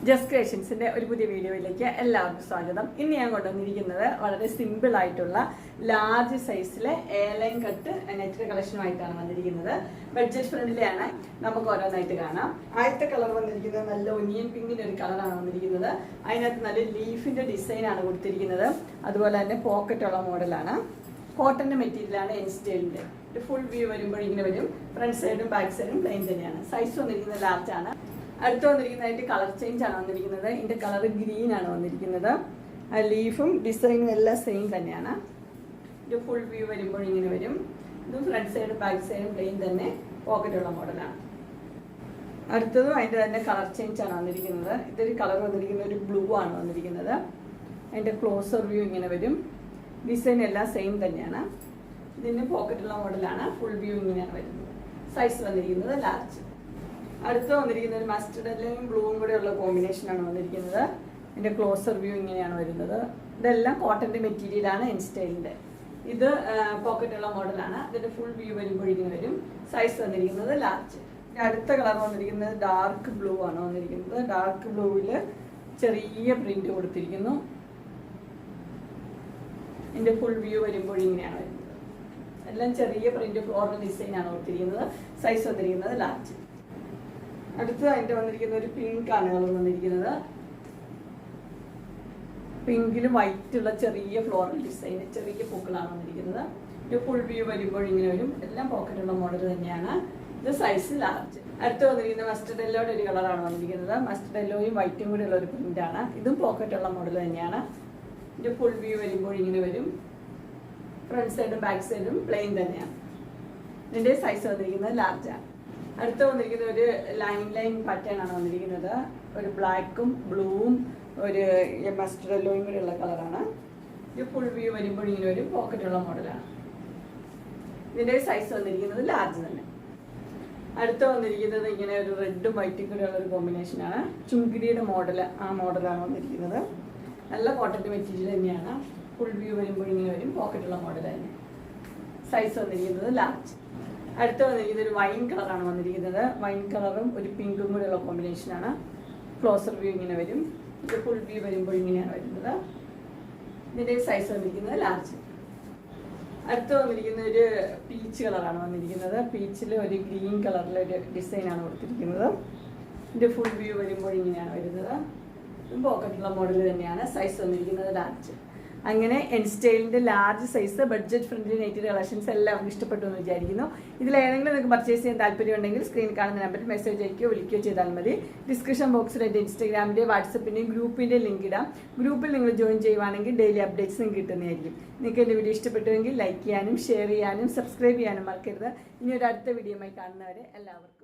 Just ക്രിയേഷൻസിന്റെ ഒരു പുതിയ വീഡിയോയിലേക്ക് എല്ലാവർക്കും സ്വാഗതം. ഇന്ന് ഞാൻ കൊണ്ടുവന്നിരിക്കുന്നത് വളരെ സിമ്പിൾ ആയിട്ടുള്ള ലാർജ് സൈസിലെ എയർലൈൻ കട്ട് നെറ്റ് കളക്ഷനുമായിട്ടാണ് വന്നിരിക്കുന്നത്. ബഡ്ജറ്റ് ഫ്രണ്ട്ലിയാണ്. നമുക്ക് ഓരോന്നായിട്ട് കാണാം. ആദ്യത്തെ കളർ വന്നിരിക്കുന്നത് നല്ല ഒനിയൻ പിങ്കിന്റെ ഒരു കളറാണ് വന്നിരിക്കുന്നത്. അതിനകത്ത് നല്ല ലീഫിന്റെ ഡിസൈൻ ആണ് കൊടുത്തിരിക്കുന്നത്. അതുപോലെ തന്നെ പോക്കറ്റ് ഉള്ള മോഡലാണ്. കോട്ടന്റെ മെറ്റീരിയലാണ് എൻസ്റ്റൈലിന്റെ. ഒരു ഫുൾ വ്യൂ വരുമ്പോൾ ഇങ്ങനെ വരും. ഫ്രണ്ട് സൈഡും ബാക്ക് സൈഡും പ്ലെയിൻ തന്നെയാണ്. സൈസ് വന്നിരിക്കുന്നത് ലാർജ് ആണ്. അടുത്ത് വന്നിരിക്കുന്നതായിട്ട് കളർ ചേഞ്ച് ആണ് വന്നിരിക്കുന്നത്. ഇതിന്റെ കളർ ഗ്രീൻ ആണ് വന്നിരിക്കുന്നത്. ലീഫും ഡിസൈനും എല്ലാം സെയിം തന്നെയാണ്. ഒരു ഫുൾ വ്യൂ വരുമ്പോൾ ഇങ്ങനെ വരും. ഇതും ഫ്രണ്ട് സൈഡും ബാക്ക് സൈഡും പ്ലെയിൻ തന്നെ പോക്കറ്റുള്ള മോഡലാണ്. അടുത്തതും അതിന്റെ തന്നെ കളർ ചേഞ്ച് ആണ് വന്നിരിക്കുന്നത്. ഇതൊരു കളർ വന്നിരിക്കുന്നത് ഒരു ബ്ലൂ ആണ് വന്നിരിക്കുന്നത്. അതിന്റെ ക്ലോസർ വ്യൂ ഇങ്ങനെ വരും. ഡിസൈൻ എല്ലാം സെയിം തന്നെയാണ്. ഇതിന് പോക്കറ്റുള്ള മോഡലാണ്. ഫുൾ വ്യൂ ഇങ്ങനെയാണ് വരുന്നത്. സൈസ് വന്നിരിക്കുന്നത് ലാർജ്. അടുത്ത് വന്നിരിക്കുന്ന ഒരു മസ്റ്റർഡ് അല്ലെങ്കിൽ ബ്ലൂവും കൂടെ ഉള്ള കോമ്പിനേഷനാണ് വന്നിരിക്കുന്നത്. ഇതിന്റെ ക്ലോസർ വ്യൂ ഇങ്ങനെയാണ് വരുന്നത്. ഇതെല്ലാം കോട്ടന്റെ മെറ്റീരിയലാണ് എൻസ്റ്റൈലിന്റെ. ഇത് പോക്കറ്റുള്ള മോഡലാണ്. ഇതിന്റെ ഫുൾ വ്യൂ വരുമ്പോൾ ഇങ്ങനെ വരും. സൈസ് വന്നിരിക്കുന്നത് ലാർജ്. അടുത്ത കളർ വന്നിരിക്കുന്നത് ഡാർക്ക് ബ്ലൂ ആണ് വന്നിരിക്കുന്നത്. ഡാർക്ക് ബ്ലൂവില് ചെറിയ പ്രിന്റ് കൊടുത്തിരിക്കുന്നു. ഇതിന്റെ ഫുൾ വ്യൂ വരുമ്പോൾ ഇങ്ങനെയാണ് വരുന്നത്. എല്ലാം ചെറിയ പ്രിന്റ് ഫ്ലോറൽ ഡിസൈൻ ആണ് കൊടുത്തിരിക്കുന്നത്. സൈസ് വന്നിരിക്കുന്നത് ലാർജ്. അടുത്ത് അതിന്റെ വന്നിരിക്കുന്ന ഒരു പിങ്ക് ആണ് കളർ വന്നിരിക്കുന്നത്. പിങ്കിലും വൈറ്റുള്ള ചെറിയ ഫ്ലോറൽ ഡിസൈൻ, ചെറിയ പൂക്കളാണ് വന്നിരിക്കുന്നത്. ഒരു ഫുൾ വ്യൂ വരുമ്പോൾ ഇങ്ങനെ വരും. എല്ലാം പോക്കറ്റുള്ള മോഡൽ തന്നെയാണ്. ഇത് സൈസ് ലാർജ്. അടുത്ത് വന്നിരിക്കുന്ന മസ്റ്റർഡ് യെല്ലോയുടെ ഒരു കളറാണ് വന്നിരിക്കുന്നത്. മസ്റ്റർഡ് യെല്ലോയും വൈറ്റും കൂടെ ഉള്ള ഒരു പ്രിന്റ് ആണ്. ഇതും പോക്കറ്റുള്ള മോഡൽ തന്നെയാണ്. ഇത് ഫുൾ വ്യൂ വരുമ്പോൾ ഇങ്ങനെ വരും. ഫ്രണ്ട് സൈഡും ബാക്ക് സൈഡും പ്ലെയിൻ തന്നെയാണ്. ഇതിന്റെ സൈസ് വന്നിരിക്കുന്നത് ലാർജാണ്. അടുത്ത് വന്നിരിക്കുന്ന ഒരു ലൈൻ പാറ്റേൺ ആണ് വന്നിരിക്കുന്നത്. ഒരു ബ്ലാക്കും ബ്ലൂവും ഒരു മസ്റ്റർഡ് യെല്ലോയും കൂടെ ഉള്ള കളറാണ്. ഇത് ഫുൾ വ്യൂ വരുമ്പോൾ ഇങ്ങനെ ഒരു പോക്കറ്റുള്ള മോഡലാണ്. ഇതിന്റെ സൈസ് വന്നിരിക്കുന്നത് ലാർജ് തന്നെ. അടുത്ത് വന്നിരിക്കുന്നത് ഇങ്ങനെ ഒരു റെഡും വൈറ്റും കൂടെ ഉള്ള ഒരു കോമ്പിനേഷനാണ്. ചുങ്കിടിയുടെ മോഡല്, ആ മോഡലാണ് വന്നിരിക്കുന്നത്. നല്ല കോട്ടന്റെ മെറ്റീരിയൽ തന്നെയാണ്. ഫുൾ വ്യൂ വരുമ്പോൾ ഇങ്ങനെ വരും. പോക്കറ്റുള്ള മോഡൽ തന്നെ. സൈസ് വന്നിരിക്കുന്നത് ലാർജ്. അടുത്ത് വന്നിരിക്കുന്നത് ഒരു വൈൻ കളറാണ് വന്നിരിക്കുന്നത്. വൈൻ കളറും ഒരു പിങ്കും കൂടെ ഉള്ള കോമ്പിനേഷനാണ്. ക്ലോസർ വ്യൂ ഇങ്ങനെ വരും. ഇത് ഫുൾ വ്യൂ വരുമ്പോൾ ഇങ്ങനെയാണ് വരുന്നത്. ഇതിന്റെ സൈസ് വന്നിരിക്കുന്നത് ലാർജ്. അടുത്ത് വന്നിരിക്കുന്ന ഒരു പീച്ച് കളറാണ് വന്നിരിക്കുന്നത്. പീച്ചിൽ ഒരു ഗ്രീൻ കളറിലൊരു ഡിസൈനാണ് കൊടുത്തിരിക്കുന്നത്. ഇതിന്റെ ഫുൾ വ്യൂ വരുമ്പോൾ ഇങ്ങനെയാണ് വരുന്നത്. പോക്കറ്റുള്ള മോഡൽ തന്നെയാണ്. സൈസ് വന്നിരിക്കുന്നത് ലാർജ്. അങ്ങനെ എൻസ്റ്റൈലിന്റെ large size budget friendly night collections എല്ലാവർക്കും ഇഷ്ടപ്പെട്ടു എന്ന് വിചാരിക്കുന്നു. ഇതിലേതെങ്കിലും നിങ്ങൾക്ക് പർച്ചേസ് ചെയ്യാൻ താല്പര്യമുണ്ടെങ്കിൽ സ്ക്രീനിൽ കാണുന്ന നമ്പറിൽ മെസ്സേജ് അയക്കുകയോ വിളിക്കുകയോ ചെയ്താൽ മതി. ഡിസ്ക്രിപ്ഷൻ ബോക്സിൽ എൻ്റെ ഇൻസ്റ്റാഗ്രാമിൻ്റെ വാട്സപ്പിൻ്റെയും ഗ്രൂപ്പിൻ്റെ ലിങ്ക് ഇടാം. ഗ്രൂപ്പിൽ നിങ്ങൾ ജോയിൻ ചെയ്യുവാണെങ്കിൽ ഡെയിലി അപ്ഡേറ്റ്സും കിട്ടുന്നതായിരിക്കും. നിങ്ങൾക്ക് എൻ്റെ വീഡിയോ ഇഷ്ടപ്പെട്ടുവെങ്കിൽ ലൈക്ക് ചെയ്യാനും ഷെയർ ചെയ്യാനും സബ്സ്ക്രൈബ് ചെയ്യാനും മറക്കരുത്. ഇനി ഒരു അടുത്ത വീഡിയോയുമായി കാണുന്നവരെ എല്ലാവർക്കും